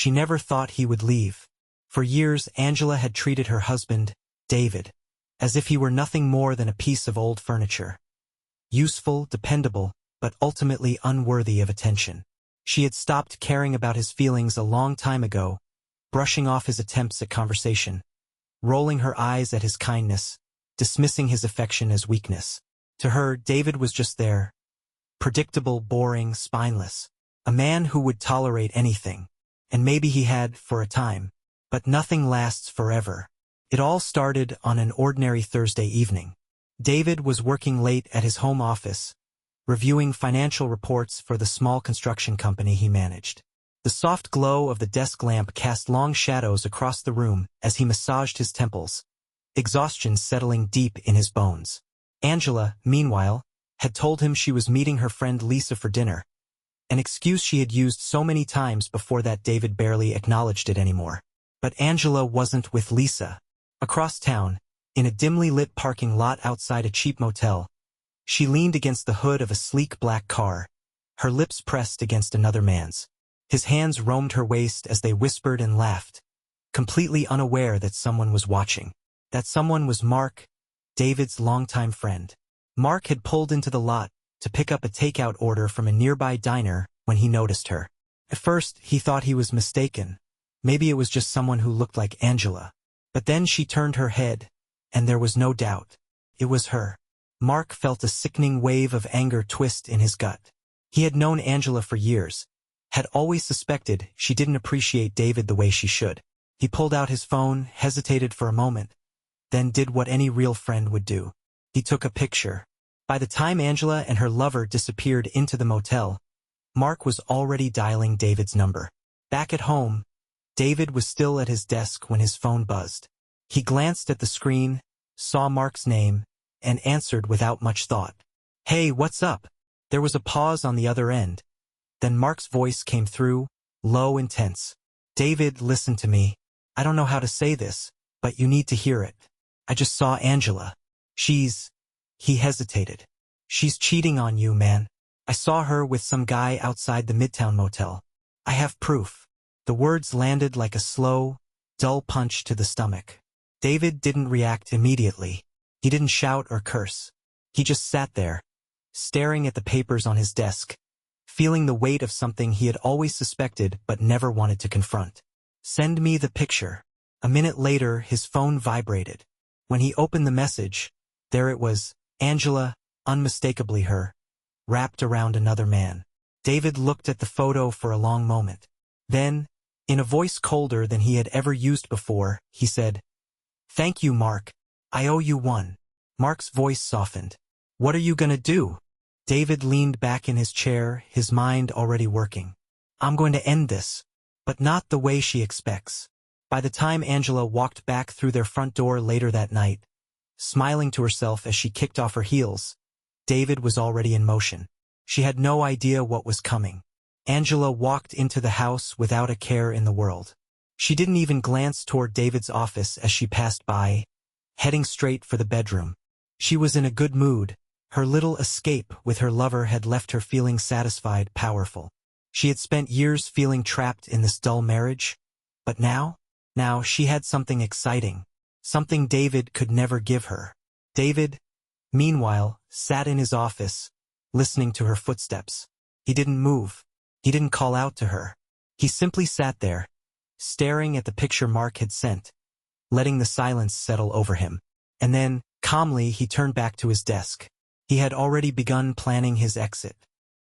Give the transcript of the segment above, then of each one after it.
She never thought he would leave. For years, Angela had treated her husband, David, as if he were nothing more than a piece of old furniture. Useful, dependable, but ultimately unworthy of attention. She had stopped caring about his feelings a long time ago, brushing off his attempts at conversation, rolling her eyes at his kindness, dismissing his affection as weakness. To her, David was just there. Predictable, boring, spineless. A man who would tolerate anything. And maybe he had, for a time. But nothing lasts forever. It all started on an ordinary Thursday evening. David was working late at his home office, reviewing financial reports for the small construction company he managed. The soft glow of the desk lamp cast long shadows across the room as he massaged his temples, exhaustion settling deep in his bones. Angela, meanwhile, had told him she was meeting her friend Lisa for dinner, an excuse she had used so many times before that David barely acknowledged it anymore. But Angela wasn't with Lisa. Across town, in a dimly lit parking lot outside a cheap motel, she leaned against the hood of a sleek black car, her lips pressed against another man's. His hands roamed her waist as they whispered and laughed, completely unaware that someone was watching. That someone was Mark, David's longtime friend. Mark had pulled into the lot to pick up a takeout order from a nearby diner when he noticed her. At first, he thought he was mistaken. Maybe it was just someone who looked like Angela. But then she turned her head, and there was no doubt. It was her. Mark felt a sickening wave of anger twist in his gut. He had known Angela for years, had always suspected she didn't appreciate David the way she should. He pulled out his phone, hesitated for a moment, then did what any real friend would do. He took a picture. By the time Angela and her lover disappeared into the motel, Mark was already dialing David's number. Back at home, David was still at his desk when his phone buzzed. He glanced at the screen, saw Mark's name, and answered without much thought. "Hey, what's up?" There was a pause on the other end. Then Mark's voice came through, low and tense. "David, listen to me. I don't know how to say this, but you need to hear it. I just saw Angela. He hesitated. "She's cheating on you, man. I saw her with some guy outside the Midtown motel. I have proof." The words landed like a slow, dull punch to the stomach. David didn't react immediately. He didn't shout or curse. He just sat there, staring at the papers on his desk, feeling the weight of something he had always suspected but never wanted to confront. "Send me the picture." A minute later, his phone vibrated. When he opened the message, there it was, Angela, unmistakably her, wrapped around another man. David looked at the photo for a long moment. Then, in a voice colder than he had ever used before, he said, "Thank you, Mark. I owe you one." Mark's voice softened. "What are you gonna do?" David leaned back in his chair, his mind already working. "I'm going to end this, but not the way she expects." By the time Angela walked back through their front door later that night, smiling to herself as she kicked off her heels, David was already in motion. She had no idea what was coming. Angela walked into the house without a care in the world. She didn't even glance toward David's office as she passed by, heading straight for the bedroom. She was in a good mood. Her little escape with her lover had left her feeling satisfied, powerful. She had spent years feeling trapped in this dull marriage, but now she had something exciting, something David could never give her. David, meanwhile, sat in his office, listening to her footsteps. He didn't move. He didn't call out to her. He simply sat there, staring at the picture Mark had sent, letting the silence settle over him. And then, calmly, he turned back to his desk. He had already begun planning his exit.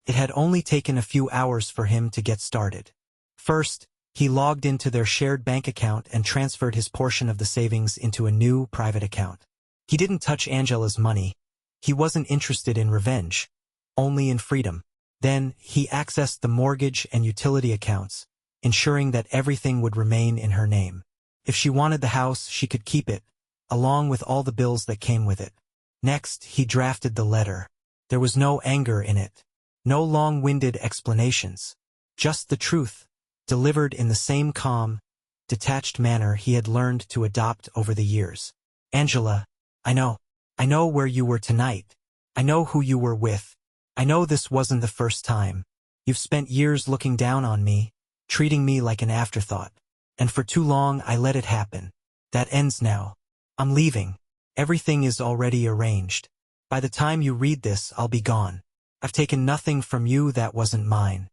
It had only taken a few hours for him to get started. First, he logged into their shared bank account and transferred his portion of the savings into a new private account. He didn't touch Angela's money. He wasn't interested in revenge, only in freedom. Then, he accessed the mortgage and utility accounts, ensuring that everything would remain in her name. If she wanted the house, she could keep it, along with all the bills that came with it. Next, he drafted the letter. There was no anger in it, no long-winded explanations, just the truth, delivered in the same calm, detached manner he had learned to adopt over the years. "Angela, I know where you were tonight. I know who you were with. I know this wasn't the first time. You've spent years looking down on me, treating me like an afterthought. And for too long I let it happen. That ends now. I'm leaving. Everything is already arranged. By the time you read this, I'll be gone. I've taken nothing from you that wasn't mine.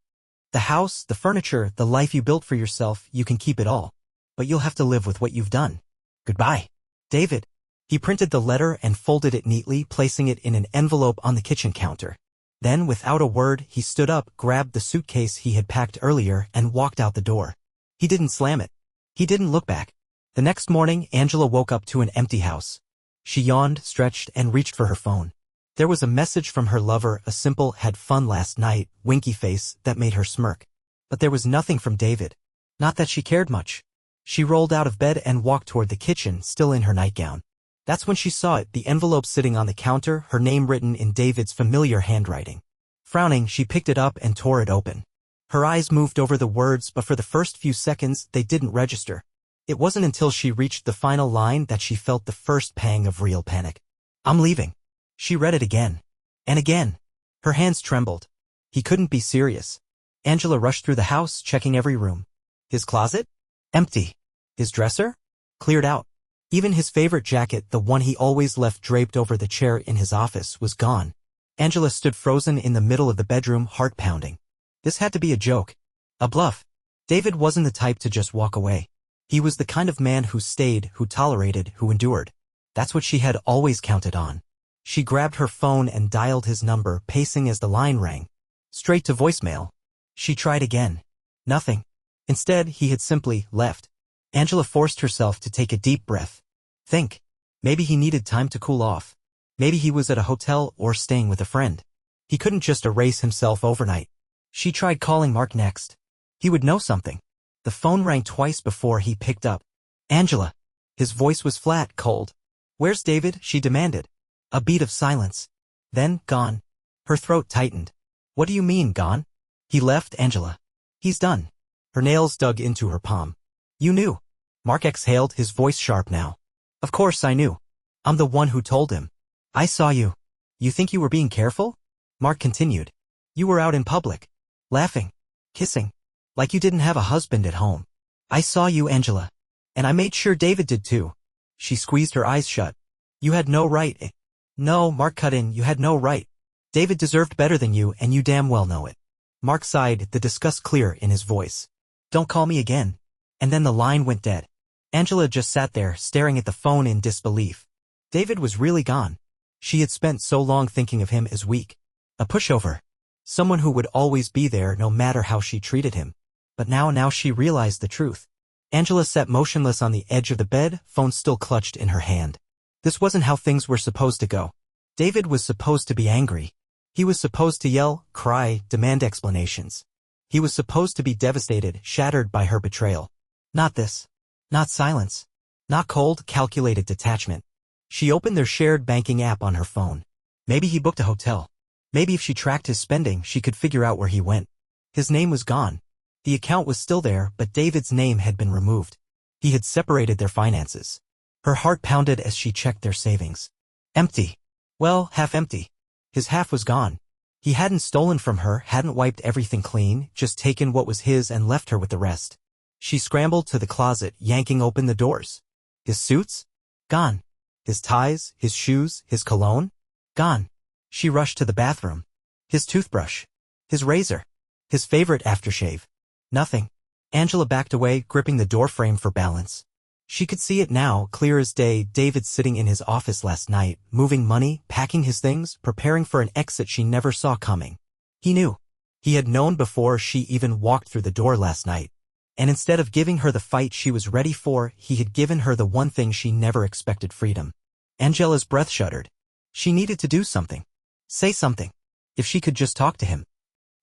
The house, the furniture, the life you built for yourself, you can keep it all. But you'll have to live with what you've done. Goodbye. David. He printed the letter and folded it neatly, placing it in an envelope on the kitchen counter. Then, without a word, he stood up, grabbed the suitcase he had packed earlier, and walked out the door. He didn't slam it. He didn't look back. The next morning, Angela woke up to an empty house. She yawned, stretched, and reached for her phone. There was a message from her lover, a simple "had fun last night" winky face that made her smirk. But there was nothing from David. Not that she cared much. She rolled out of bed and walked toward the kitchen, still in her nightgown. That's when she saw it, the envelope sitting on the counter, her name written in David's familiar handwriting. Frowning, she picked it up and tore it open. Her eyes moved over the words, but for the first few seconds, they didn't register. It wasn't until she reached the final line that she felt the first pang of real panic. I'm leaving. She read it again. And again. Her hands trembled. He couldn't be serious. Angela rushed through the house, checking every room. His closet? Empty. His dresser? Cleared out. Even his favorite jacket, the one he always left draped over the chair in his office, was gone. Angela stood frozen in the middle of the bedroom, heart pounding. This had to be a joke. A bluff. David wasn't the type to just walk away. He was the kind of man who stayed, who tolerated, who endured. That's what she had always counted on. She grabbed her phone and dialed his number, pacing as the line rang. Straight to voicemail. She tried again. Nothing. Instead, he had simply left. Angela forced herself to take a deep breath. Think. Maybe he needed time to cool off. Maybe he was at a hotel or staying with a friend. He couldn't just erase himself overnight. She tried calling Mark next. He would know something. The phone rang twice before he picked up. Angela. His voice was flat, cold. Where's David? She demanded. A beat of silence. Then, gone. Her throat tightened. What do you mean, gone? He left, Angela. He's done. Her nails dug into her palm. You knew. Mark exhaled, his voice sharp now. Of course I knew. I'm the one who told him. I saw you. You think you were being careful? Mark continued. You were out in public. Laughing. Kissing. Like you didn't have a husband at home. I saw you, Angela. And I made sure David did too. She squeezed her eyes shut. You had no right. No, Mark cut in, you had no right. David deserved better than you, and you damn well know it. Mark sighed, the disgust clear in his voice. Don't call me again. And then the line went dead. Angela just sat there, staring at the phone in disbelief. David was really gone. She had spent so long thinking of him as weak. A pushover. Someone who would always be there no matter how she treated him. But now she realized the truth. Angela sat motionless on the edge of the bed, phone still clutched in her hand. This wasn't how things were supposed to go. David was supposed to be angry. He was supposed to yell, cry, demand explanations. He was supposed to be devastated, shattered by her betrayal. Not this. Not silence. Not cold, calculated detachment. She opened their shared banking app on her phone. Maybe he booked a hotel. Maybe if she tracked his spending, she could figure out where he went. His name was gone. The account was still there, but David's name had been removed. He had separated their finances. Her heart pounded as she checked their savings. Empty. Well, half empty. His half was gone. He hadn't stolen from her, hadn't wiped everything clean, just taken what was his and left her with the rest. She scrambled to the closet, yanking open the doors. His suits? Gone. His ties, his shoes, his cologne? Gone. She rushed to the bathroom. His toothbrush. His razor. His favorite aftershave. Nothing. Angela backed away, gripping the doorframe for balance. She could see it now, clear as day, David sitting in his office last night, moving money, packing his things, preparing for an exit she never saw coming. He knew. He had known before she even walked through the door last night. And instead of giving her the fight she was ready for, he had given her the one thing she never expected: freedom. Angela's breath shuddered. She needed to do something. Say something. If she could just talk to him.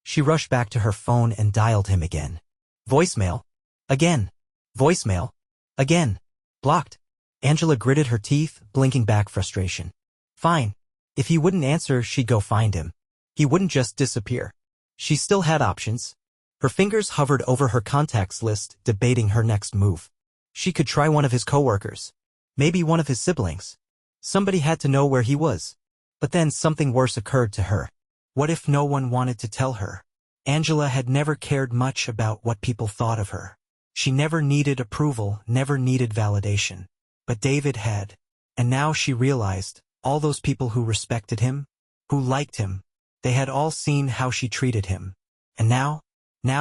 She rushed back to her phone and dialed him again. Voicemail. Again. Voicemail. Again. Blocked. Angela gritted her teeth, blinking back frustration. Fine. If he wouldn't answer, she'd go find him. He wouldn't just disappear. She still had options. Her fingers hovered over her contacts list, debating her next move. She could try one of his coworkers. Maybe one of his siblings. Somebody had to know where he was. But then something worse occurred to her. What if no one wanted to tell her? Angela had never cared much about what people thought of her. She never needed approval, never needed validation. But David had. And now she realized, all those people who respected him, who liked him, they had all seen how she treated him. And now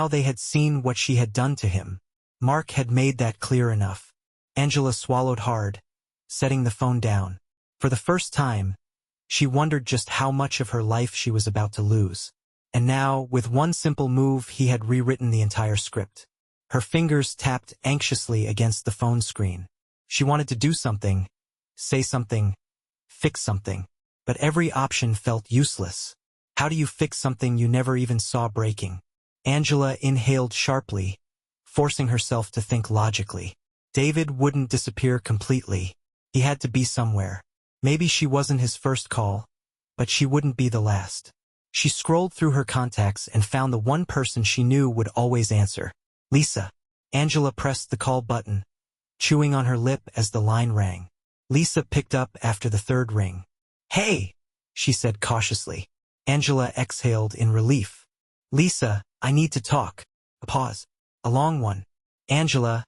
they had seen what she had done to him. Mark had made that clear enough. Angela swallowed hard, setting the phone down. For the first time, she wondered just how much of her life she was about to lose. And now, with one simple move, he had rewritten the entire script. Her fingers tapped anxiously against the phone screen. She wanted to do something, say something, fix something. But every option felt useless. How do you fix something you never even saw breaking? Angela inhaled sharply, forcing herself to think logically. David wouldn't disappear completely. He had to be somewhere. Maybe she wasn't his first call, but she wouldn't be the last. She scrolled through her contacts and found the one person she knew would always answer. Lisa. Angela pressed the call button, chewing on her lip as the line rang. Lisa picked up after the third ring. "Hey," she said cautiously. Angela exhaled in relief. "Lisa, I need to talk." A pause. A long one. "Angela,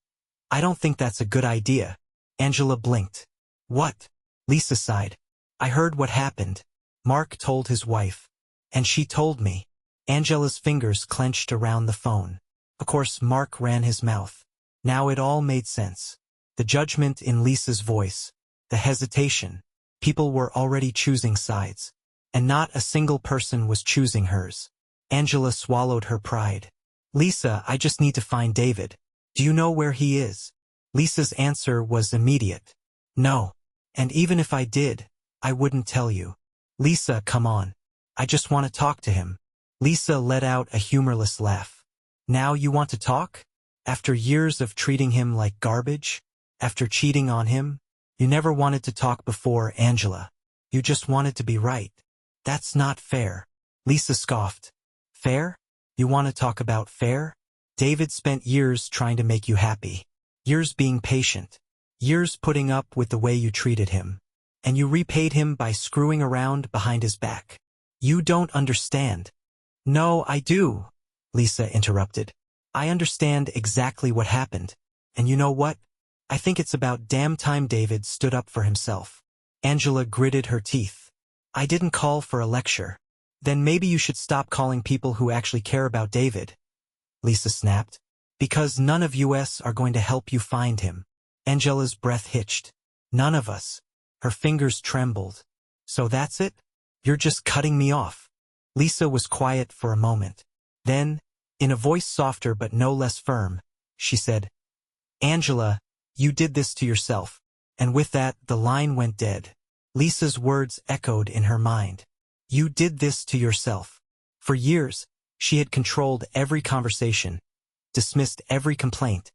I don't think that's a good idea." Angela blinked. "What?" Lisa sighed. "I heard what happened. Mark told his wife. And she told me." Angela's fingers clenched around the phone. Of course, Mark ran his mouth. Now it all made sense. The judgment in Lisa's voice. The hesitation. People were already choosing sides. And not a single person was choosing hers. Angela swallowed her pride. "Lisa, I just need to find David. Do you know where he is?" Lisa's answer was immediate. "No. And even if I did, I wouldn't tell you." "Lisa, come on. I just want to talk to him." Lisa let out a humorless laugh. "Now you want to talk? After years of treating him like garbage? After cheating on him? You never wanted to talk before, Angela. You just wanted to be right. That's not fair." Lisa scoffed. "Fair? You want to talk about fair? David spent years trying to make you happy. Years being patient. Years putting up with the way you treated him. And you repaid him by screwing around behind his back. You don't understand." "No, I do," Lisa interrupted. "I understand exactly what happened. And you know what? I think it's about damn time David stood up for himself." Angela gritted her teeth. "I didn't call for a lecture." "Then maybe you should stop calling people who actually care about David," Lisa snapped. "Because none of us are going to help you find him." Angela's breath hitched. "None of us." Her fingers trembled. "So that's it? You're just cutting me off." Lisa was quiet for a moment. Then, in a voice softer but no less firm, she said, "Angela, you did this to yourself." And with that, the line went dead. Lisa's words echoed in her mind. You did this to yourself. For years, she had controlled every conversation, dismissed every complaint,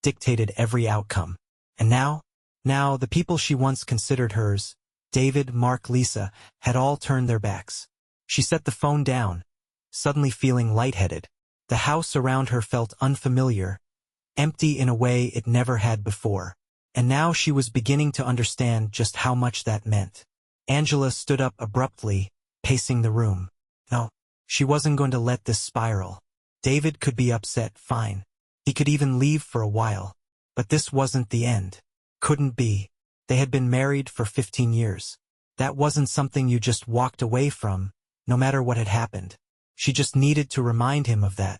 dictated every outcome. And now the people she once considered hers, David, Mark, Lisa, had all turned their backs. She set the phone down, suddenly feeling lightheaded. The house around her felt unfamiliar, empty in a way it never had before. And now she was beginning to understand just how much that meant. Angela stood up abruptly, pacing the room. No, she wasn't going to let this spiral. David could be upset, fine. He could even leave for a while. But this wasn't the end. Couldn't be. They had been married for 15 years. That wasn't something you just walked away from, no matter what had happened. She just needed to remind him of that.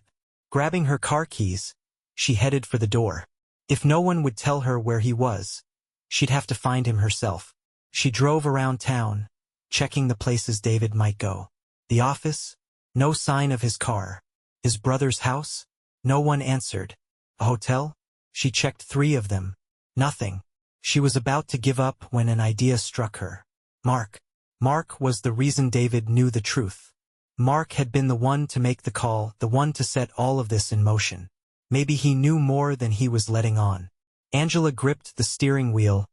Grabbing her car keys, she headed for the door. If no one would tell her where he was, she'd have to find him herself. She drove around town, checking the places David might go. The office? No sign of his car. His brother's house? No one answered. A hotel? She checked 3 of them. Nothing. She was about to give up when an idea struck her. Mark. Mark was the reason David knew the truth. Mark had been the one to make the call, the one to set all of this in motion. Maybe he knew more than he was letting on. Angela gripped the steering wheel,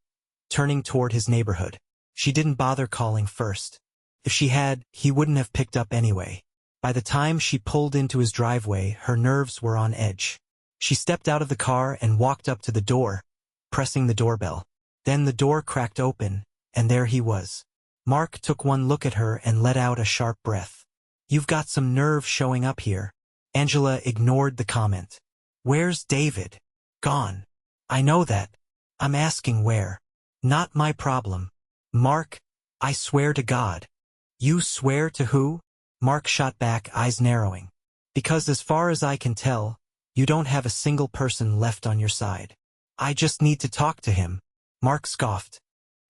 turning toward his neighborhood. She didn't bother calling first. If she had, he wouldn't have picked up anyway. By the time she pulled into his driveway, her nerves were on edge. She stepped out of the car and walked up to the door, pressing the doorbell. Then the door cracked open, and there he was. Mark took one look at her and let out a sharp breath. "You've got some nerve showing up here." Angela ignored the comment. Where's David? Gone. I know that. I'm asking where. Not my problem. Mark, I swear to God. You swear to who? Mark shot back, eyes narrowing. Because as far as I can tell, you don't have a single person left on your side. I just need to talk to him. Mark scoffed.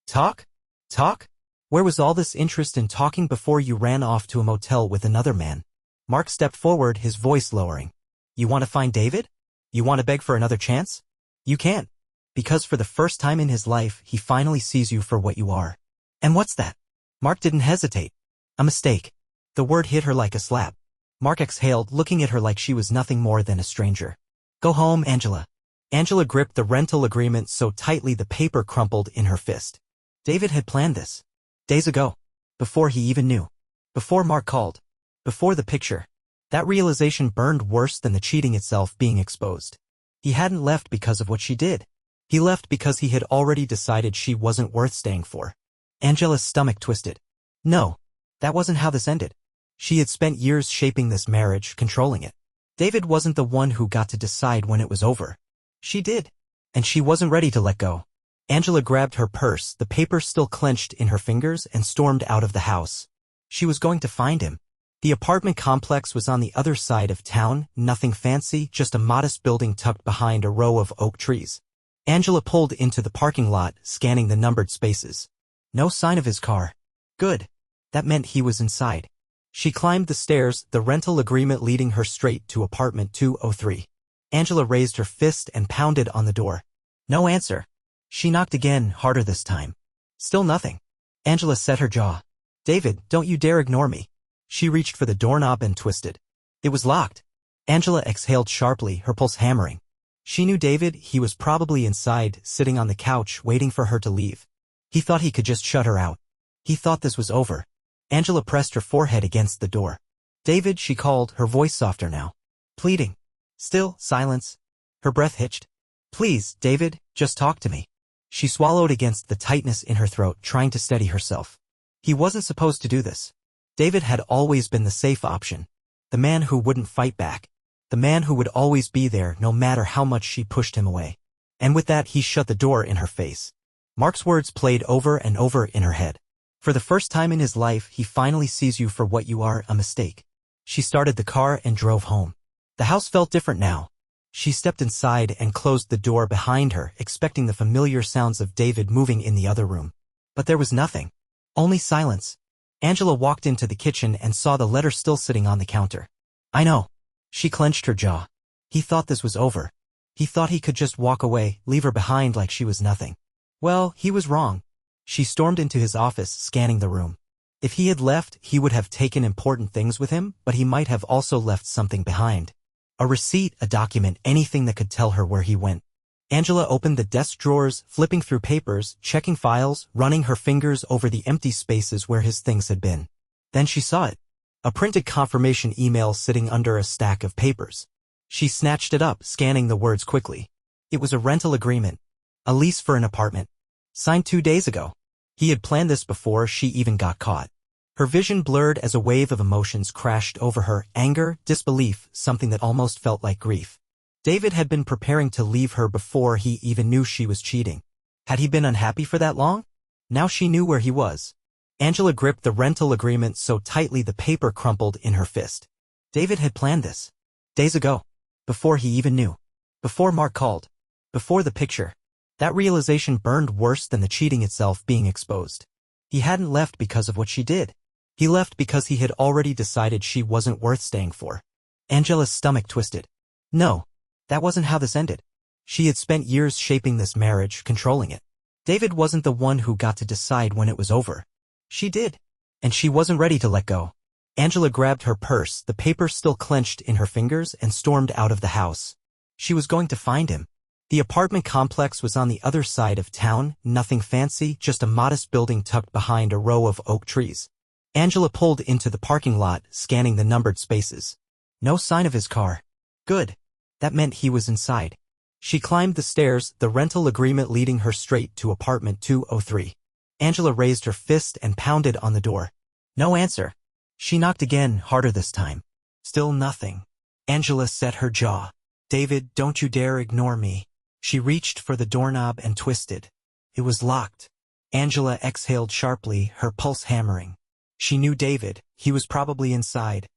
Talk? Talk? Where was all this interest in talking before you ran off to a motel with another man? Mark stepped forward, his voice lowering. You want to find David? You want to beg for another chance? You can't. Because for the first time in his life, he finally sees you for what you are. And what's that? Mark didn't hesitate. A mistake. The word hit her like a slap. Mark exhaled, looking at her like she was nothing more than a stranger. Go home, Angela. Angela gripped the rental agreement so tightly the paper crumpled in her fist. David had planned this. Days ago. Before he even knew. Before Mark called. Before the picture. That realization burned worse than the cheating itself being exposed. He hadn't left because of what she did. He left because he had already decided she wasn't worth staying for. Angela's stomach twisted. No. That wasn't how this ended. She had spent years shaping this marriage, controlling it. David wasn't the one who got to decide when it was over. She did. And she wasn't ready to let go. Angela grabbed her purse, the paper still clenched in her fingers, and stormed out of the house. She was going to find him. The apartment complex was on the other side of town, nothing fancy, just a modest building tucked behind a row of oak trees. Angela pulled into the parking lot, scanning the numbered spaces. No sign of his car. Good. That meant he was inside. She climbed the stairs, the rental agreement leading her straight to apartment 203. Angela raised her fist and pounded on the door. No answer. She knocked again, harder this time. Still nothing. Angela set her jaw. David, don't you dare ignore me. She reached for the doorknob and twisted. It was locked. Angela exhaled sharply, her pulse hammering. She knew David, he was probably inside, sitting on the couch, waiting for her to leave. He thought he could just shut her out. He thought this was over. Angela pressed her forehead against the door. David, she called, her voice softer now. Pleading. Still, silence. Her breath hitched. Please, David, just talk to me. She swallowed against the tightness in her throat, trying to steady herself. He wasn't supposed to do this. David had always been the safe option. The man who wouldn't fight back. The man who would always be there no matter how much she pushed him away. And with that, he shut the door in her face. Mark's words played over and over in her head. For the first time in his life, he finally sees you for what you are, a mistake. She started the car and drove home. The house felt different now. She stepped inside and closed the door behind her, expecting the familiar sounds of David moving in the other room. But there was nothing. Only silence. Angela walked into the kitchen and saw the letter still sitting on the counter. I know. She clenched her jaw. He thought this was over. He thought he could just walk away, leave her behind like she was nothing. Well, he was wrong. She stormed into his office, scanning the room. If he had left, he would have taken important things with him, but he might have also left something behind. A receipt, a document, anything that could tell her where he went. Angela opened the desk drawers, flipping through papers, checking files, running her fingers over the empty spaces where his things had been. Then she saw it. A printed confirmation email sitting under a stack of papers. She snatched it up, scanning the words quickly. It was a rental agreement. A lease for an apartment. Signed 2 days ago. He had planned this before she even got caught. Her vision blurred as a wave of emotions crashed over her, anger, disbelief, something that almost felt like grief. David had been preparing to leave her before he even knew she was cheating. Had he been unhappy for that long? Now she knew where he was. Angela gripped the rental agreement so tightly the paper crumpled in her fist. David had planned this. Days ago. Before he even knew. Before Mark called. Before the picture. That realization burned worse than the cheating itself being exposed. He hadn't left because of what she did. He left because he had already decided she wasn't worth staying for. Angela's stomach twisted. No. That wasn't how this ended. She had spent years shaping this marriage, controlling it. David wasn't the one who got to decide when it was over. She did. And she wasn't ready to let go. Angela grabbed her purse, the paper still clenched in her fingers, and stormed out of the house. She was going to find him. The apartment complex was on the other side of town, nothing fancy, just a modest building tucked behind a row of oak trees. Angela pulled into the parking lot, scanning the numbered spaces. No sign of his car. Good. That meant he was inside. She climbed the stairs, the rental agreement leading her straight to apartment 203. Angela raised her fist and pounded on the door. No answer. She knocked again, harder this time. Still nothing. Angela set her jaw. "David, don't you dare ignore me." She reached for the doorknob and twisted. It was locked. Angela exhaled sharply, her pulse hammering. She knew David. He was probably inside,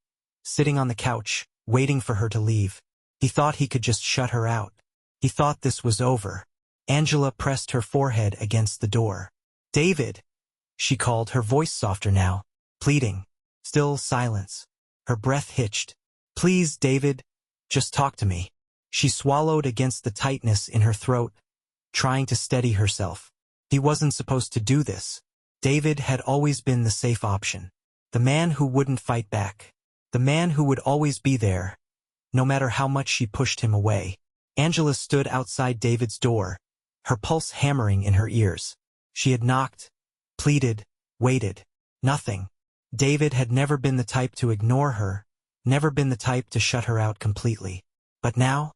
sitting on the couch, waiting for her to leave. He thought he could just shut her out. He thought this was over. Angela pressed her forehead against the door. "David!" she called, her voice softer now, pleading. Still silence. Her breath hitched. "Please, David, just talk to me." She swallowed against the tightness in her throat, trying to steady herself. He wasn't supposed to do this. David had always been the safe option. The man who wouldn't fight back. The man who would always be there, no matter how much she pushed him away. Angela stood outside David's door, her pulse hammering in her ears. She had knocked, pleaded, waited. Nothing. David had never been the type to ignore her, never been the type to shut her out completely. But now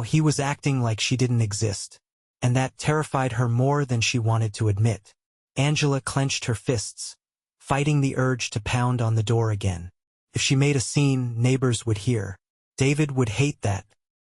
he was acting like she didn't exist. And that terrified her more than she wanted to admit. Angela clenched her fists, fighting the urge to pound on the door again. If she made a scene, neighbors would hear. David would hate that.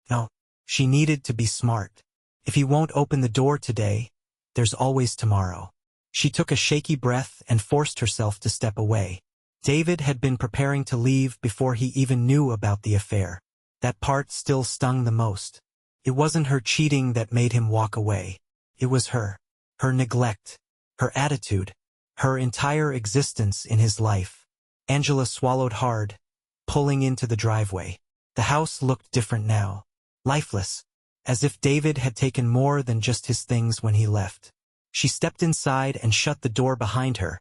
No, she needed to be smart. If he won't open the door today, there's always tomorrow. She took a shaky breath and forced herself to step away. David had been preparing to leave before he even knew about the affair. That part still stung the most. It wasn't her cheating that made him walk away. It was her neglect, her attitude, her entire existence in his life. Angela swallowed hard, pulling into the driveway. The house looked different now, lifeless, as if David had taken more than just his things when he left. She stepped inside and shut the door behind her,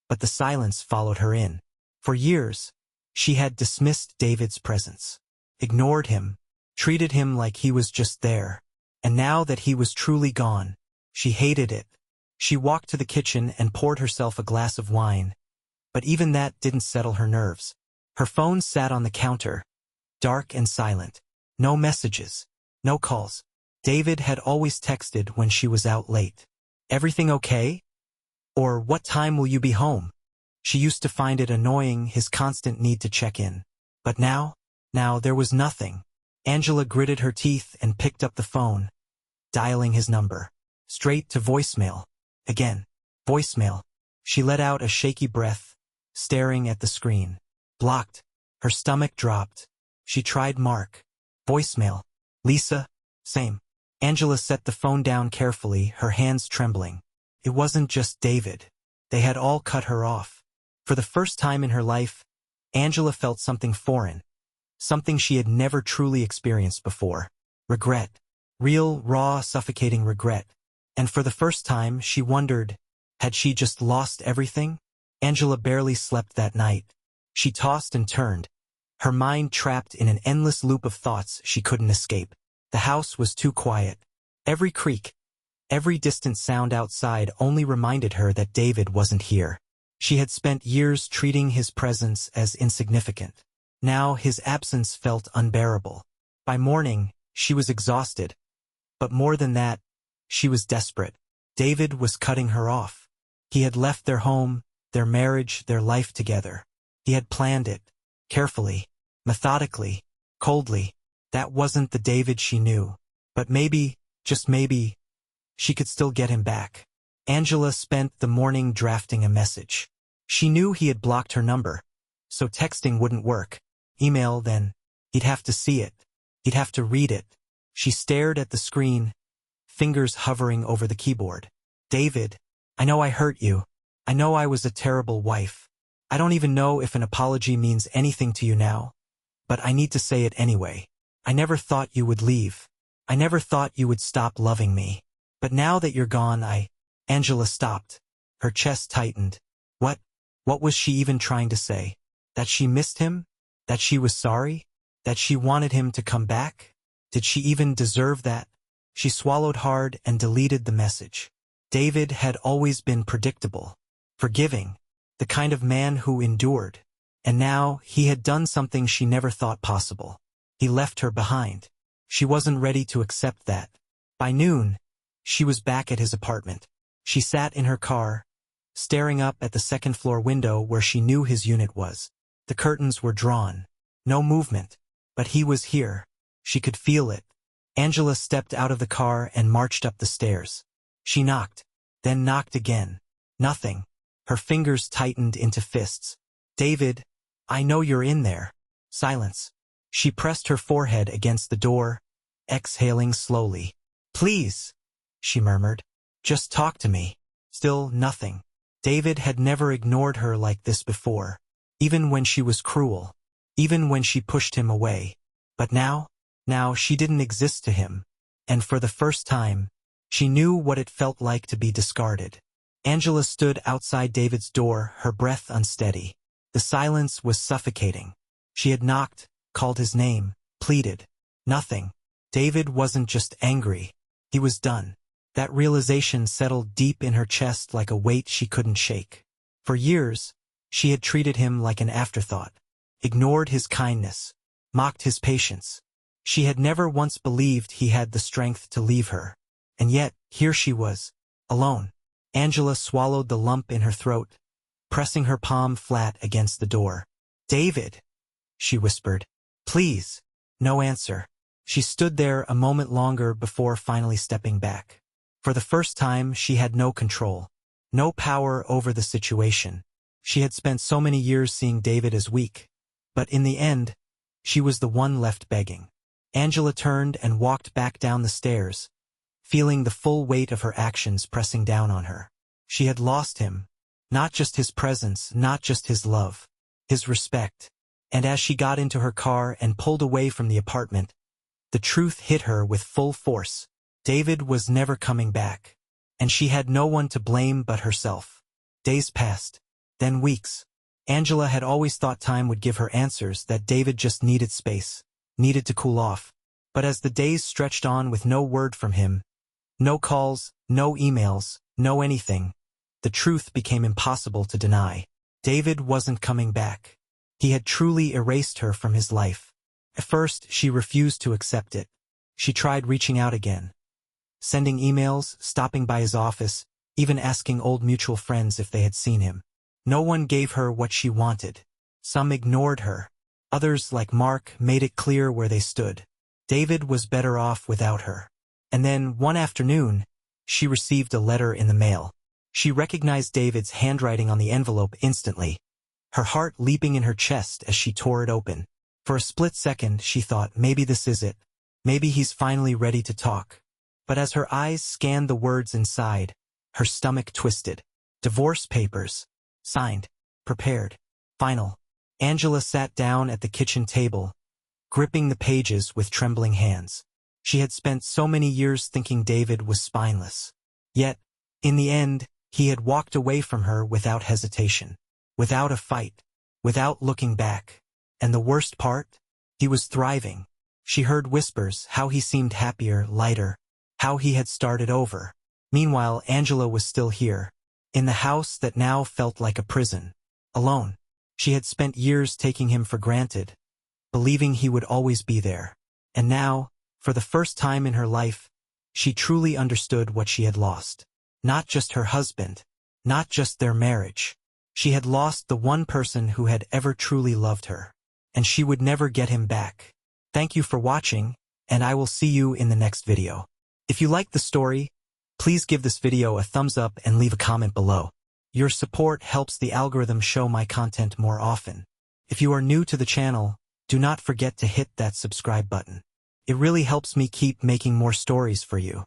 but the silence followed her in. For years, she had dismissed David's presence, ignored him, treated him like he was just there. And now that he was truly gone, she hated it. She walked to the kitchen and poured herself a glass of wine. But even that didn't settle her nerves. Her phone sat on the counter, dark and silent. No messages, no calls. David had always texted when she was out late. "Everything okay?" Or "What time will you be home?" She used to find it annoying, his constant need to check in. But now there was nothing. Angela gritted her teeth and picked up the phone, dialing his number. Straight to voicemail. Again. Voicemail. She let out a shaky breath, staring at the screen. Blocked. Her stomach dropped. She tried Mark. Voicemail. Lisa. Same. Angela set the phone down carefully, her hands trembling. It wasn't just David. They had all cut her off. For the first time in her life, Angela felt something foreign. Something she had never truly experienced before. Regret. Real, raw, suffocating regret. And for the first time, she wondered, had she just lost everything? Angela barely slept that night. She tossed and turned, her mind trapped in an endless loop of thoughts she couldn't escape. The house was too quiet. Every creak, every distant sound outside only reminded her that David wasn't here. She had spent years treating his presence as insignificant. Now his absence felt unbearable. By morning, she was exhausted. But more than that, she was desperate. David was cutting her off. He had left their home, their marriage, their life together. He had planned it, carefully, methodically, coldly. That wasn't the David she knew. But maybe, just maybe, she could still get him back. Angela spent the morning drafting a message. She knew he had blocked her number, so texting wouldn't work. Email, then. He'd have to see it. He'd have to read it. She stared at the screen, fingers hovering over the keyboard. "David, I know I hurt you. I know I was a terrible wife. I don't even know if an apology means anything to you now. But I need to say it anyway. I never thought you would leave. I never thought you would stop loving me. But now that you're gone, Angela stopped. Her chest tightened. What was she even trying to say? That she missed him? That she was sorry? That she wanted him to come back? Did she even deserve that? She swallowed hard and deleted the message. David had always been predictable, forgiving, the kind of man who endured. And now he had done something she never thought possible. He left her behind. She wasn't ready to accept that. By noon, she was back at his apartment. She sat in her car, staring up at the second-floor window where she knew his unit was. The curtains were drawn. No movement. But he was here. She could feel it. Angela stepped out of the car and marched up the stairs. She knocked, then knocked again. Nothing. Her fingers tightened into fists. "David, I know you're in there." Silence. She pressed her forehead against the door, exhaling slowly. "Please," she murmured. "Just talk to me." Still nothing. David had never ignored her like this before, even when she was cruel, even when she pushed him away. But now she didn't exist to him, and for the first time, she knew what it felt like to be discarded. Angela stood outside David's door, her breath unsteady. The silence was suffocating. She had knocked, called his name, pleaded. Nothing. David wasn't just angry. He was done. That realization settled deep in her chest like a weight she couldn't shake. For years, she had treated him like an afterthought, ignored his kindness, mocked his patience. She had never once believed he had the strength to leave her. And yet, here she was, alone. Angela swallowed the lump in her throat, pressing her palm flat against the door. "David," she whispered. "Please." No answer. She stood there a moment longer before finally stepping back. For the first time, she had no control, no power over the situation. She had spent so many years seeing David as weak, but in the end, she was the one left begging. Angela turned and walked back down the stairs, feeling the full weight of her actions pressing down on her. She had lost him, not just his presence, not just his love, his respect. And as she got into her car and pulled away from the apartment, the truth hit her with full force. David was never coming back, and she had no one to blame but herself. Days passed, then weeks. Angela had always thought time would give her answers, that David just needed space, needed to cool off. But as the days stretched on with no word from him, no calls, no emails, no anything, the truth became impossible to deny. David wasn't coming back. He had truly erased her from his life. At first, she refused to accept it. She tried reaching out again, sending emails, stopping by his office, even asking old mutual friends if they had seen him. No one gave her what she wanted. Some ignored her. Others, like Mark, made it clear where they stood. David was better off without her. And then, one afternoon, she received a letter in the mail. She recognized David's handwriting on the envelope instantly, her heart leaping in her chest as she tore it open. For a split second, she thought, maybe this is it. Maybe he's finally ready to talk. But as her eyes scanned the words inside, her stomach twisted. Divorce papers. Signed. Prepared. Final. Angela sat down at the kitchen table, gripping the pages with trembling hands. She had spent so many years thinking David was spineless. Yet, in the end, he had walked away from her without hesitation, without a fight, without looking back. And the worst part? He was thriving. She heard whispers, how he seemed happier, lighter, how he had started over. Meanwhile, Angela was still here, in the house that now felt like a prison, alone. She had spent years taking him for granted, believing he would always be there. And now, for the first time in her life, she truly understood what she had lost. Not just her husband, not just their marriage. She had lost the one person who had ever truly loved her. And she would never get him back. Thank you for watching, and I will see you in the next video. If you liked the story, please give this video a thumbs up and leave a comment below. Your support helps the algorithm show my content more often. If you are new to the channel, do not forget to hit that subscribe button. It really helps me keep making more stories for you.